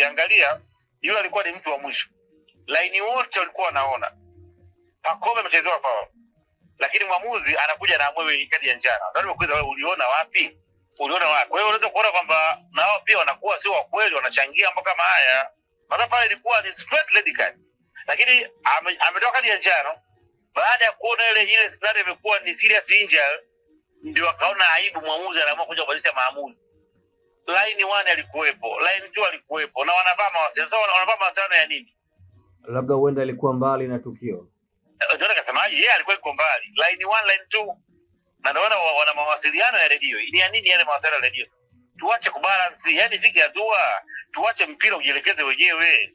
ukiangalia yule alikuwa ni mtu wa mwisho. Line wote walikuwa wanaona Pacome amechezewa foul. Lakini mwamuzi anakuja na amwe kadi ya njano. Ndio nimekuuliza wewe uliona wapi? Uliona wapi? Kwa hiyo unaweza kuona kwamba nao pia wanakuwa sio wa kweli, wanachangia mambo kama haya. Maana pale ilikuwa ni straight red card. Lakini ametoka kadi ya njano baada ya kuona ile scenario imekuwa ni serious injury, ndio akaona aibu, mwamuzi anaamua kuja kubadilisha maamuzi. Line 1 alikuwepo, line 2 alikuwepo, na wanavaa mawasiliano ya nini? Labda huenda alikuwa mbali na tukio. Ndio nikasemaje, yeye alikuwa yuko mbali. Line 1, line 2. Na naona wana mawasiliano ya redio. Ni ya nini yale mawasiliano ya redio? Tuache kubalance, yani fike hatua, tuache mpira ujielekeze wenyewe.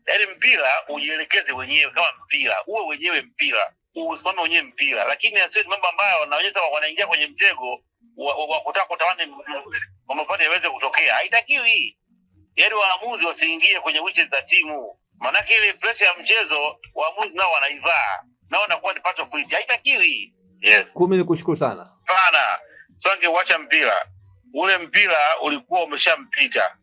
Yaani mpira ujielekeze wenyewe kama mpira. Uwe wenyewe mpira. Usimame wenyewe mpira. Lakini sio mambo ambayo wanaonyesha wanaingia kwenye mtego wa kutaka kutamani mambo yaweze kutokea. Haitakiwi. Yaani waamuzi wasiingie kwenye witches za timu. Maana ile pressure ya mchezo waamuzi nao wanaivaa. Nao wanakuwa ni part of it. Haitakiwi. Yes. Kumi, nikushukuru sana. Sana. Songe uacha mpira. Ule mpira ulikuwa umeshampita.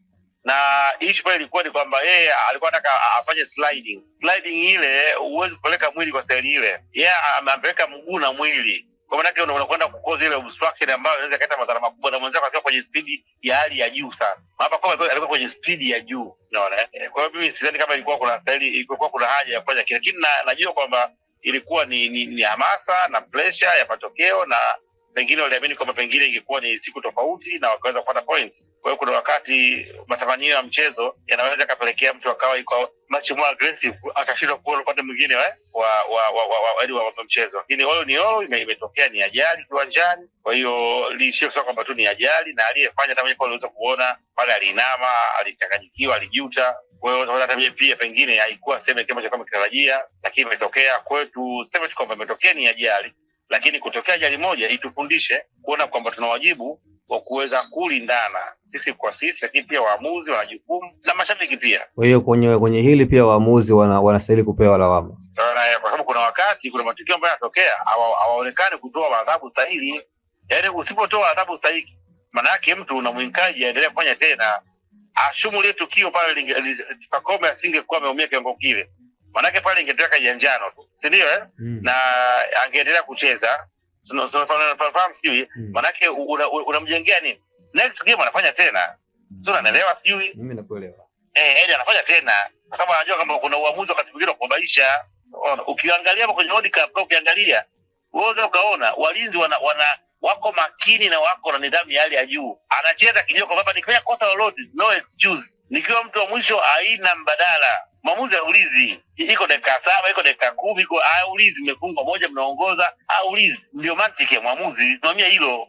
Na issue pale ilikuwa ni kwamba yeye alikuwa anataka afanye sliding. Sliding ile huwezi kupeleka mwili kwa staili ile. Yeye amepeleka mguu na mwili. Kwa maana yake unakwenda kukoza ile obstruction ambayo inaweza kuleta madhara makubwa, na mwenzako akiwa kwenye speed ya hali ya juu sana. Hapa kwa alikuwa kwenye speed ya juu. Unaona? Kwa hiyo mimi sidhani kama ilikuwa kuna staili, ilikuwa kuna haja ya kufanya kile. Lakini najua kwamba ilikuwa ni hamasa na pressure ya matokeo, na pengine waliamini kwamba pengine ingekuwa ni siku tofauti na wakaweza kupata points. Kwa hiyo kuna wakati matamanio ya mchezo yanaweza kapelekea mtu akawa iko much more aggressive, akashindwa kuona upande mwingine wa mchezo. Lakini imetokea ni ajali kiwanjani. Kwa hiyo liishie kusema kwamba tu ni ajali, na aliyefanya hata mwenyewe aliweza kuona pale, aliinama, alichanganyikiwa, alijuta. Kwa hiyo hata mimi pia pengine haikuwa sema kama kitarajia, lakini imetokea kwetu. Sema tu kwamba imetokea ni ajali, lakini kutokea ajali moja itufundishe kuona kwamba tuna wajibu wa kuweza kulindana sisi kwa sisi, lakini pia waamuzi wana jukumu na mashabiki pia. Kwa hiyo kwenye hili pia waamuzi wanastahili kupewa lawama. Kwa sababu kuna wakati kuna matukio ambayo yanatokea hawaonekani kutoa adhabu stahili. Yaani usipotoa adhabu stahili, maana yake mtu unamwenkaji aendelee kufanya tena. Ashumulie tukio pale Pacome asingekuwa ameumia kiwango kile. Manake pale ingetaka janjano tu. Si ndio Na angeendelea kucheza. Tunafahamu sijui. Manake unamjengea nini? Next game anafanya tena. Sio, unaelewa sijui? Mimi nakuelewa. Anafanya tena. Kwa sababu anajua kama kuna uamuzi wakati mwingine wa kubaisha. Ukiangalia hapo kwenye World Cup, ukiangalia wewe ukaona walinzi wako makini na wako na nidhamu ya hali ya juu. Anacheza kinyoko baba, nikifanya kosa lolote no excuse. Nikiwa mtu wa mwisho haina mbadala. Mwamuzi aulizi, iko dakika 7, iko dakika 10, iko aulizi, mmefungwa moja mnaongoza, aulizi. Ndio mantiki ya mwamuzi. Tunaamia hilo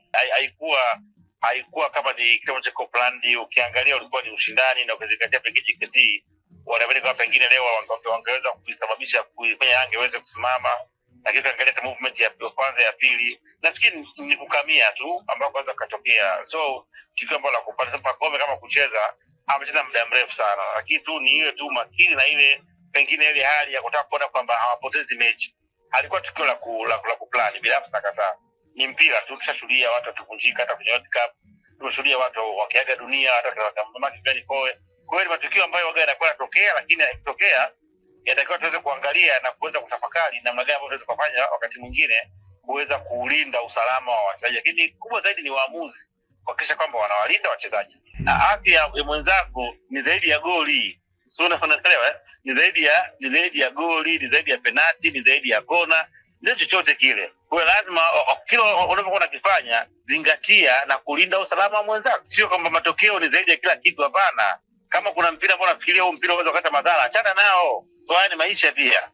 haikuwa kama ni kama chako planned. Ukiangalia ulikuwa ni ushindani, na ukizingatia pengine JKT wanaamini kama pengine leo wangeweza kusababisha kuifanya Yanga iweze kusimama. Lakini ukiangalia movement ya kwanza ya pili, nafikiri ni kukamia tu ambao kwanza katokea. So tukio ambalo la kupata Pacome kama kucheza, amecheza muda mrefu sana, lakini tu ni ile tu makini na ile pengine ile hali ya kutaka kuona kwamba hawapotezi mechi. Alikuwa tukio la kuplan bila nakataa. Ni mpira tu, tushashuhudia watu wakivunjika hata kwenye World Cup. Tumeshuhudia watu wakiaga dunia hata kama gani koe. Kwa hiyo matukio ambayo waga yanakuwa yanatokea, lakini yakitokea yatakiwa tuweze kuangalia na kuweza kutafakari namna gani tunaweza kufanya wakati mwingine kuweza kulinda usalama wa wachezaji. Lakini kubwa zaidi ni waamuzi kuhakikisha kwamba wanawalinda wachezaji. Na afya ya mwenzako ni zaidi ya goli. Sio, unaelewa? Ni zaidi ya goli, ni zaidi ya penalti, ni zaidi ya kona, ndio chochote kile. Kwa hiyo lazima kila unapokuwa unakifanya zingatia na kulinda usalama wa mwenzako. Sio kwamba matokeo ni zaidi ya kila kitu, hapana. Kama kuna mpira ambao unafikiria huo mpira unaweza kuleta madhara, achana nao. Kwa ni maisha pia.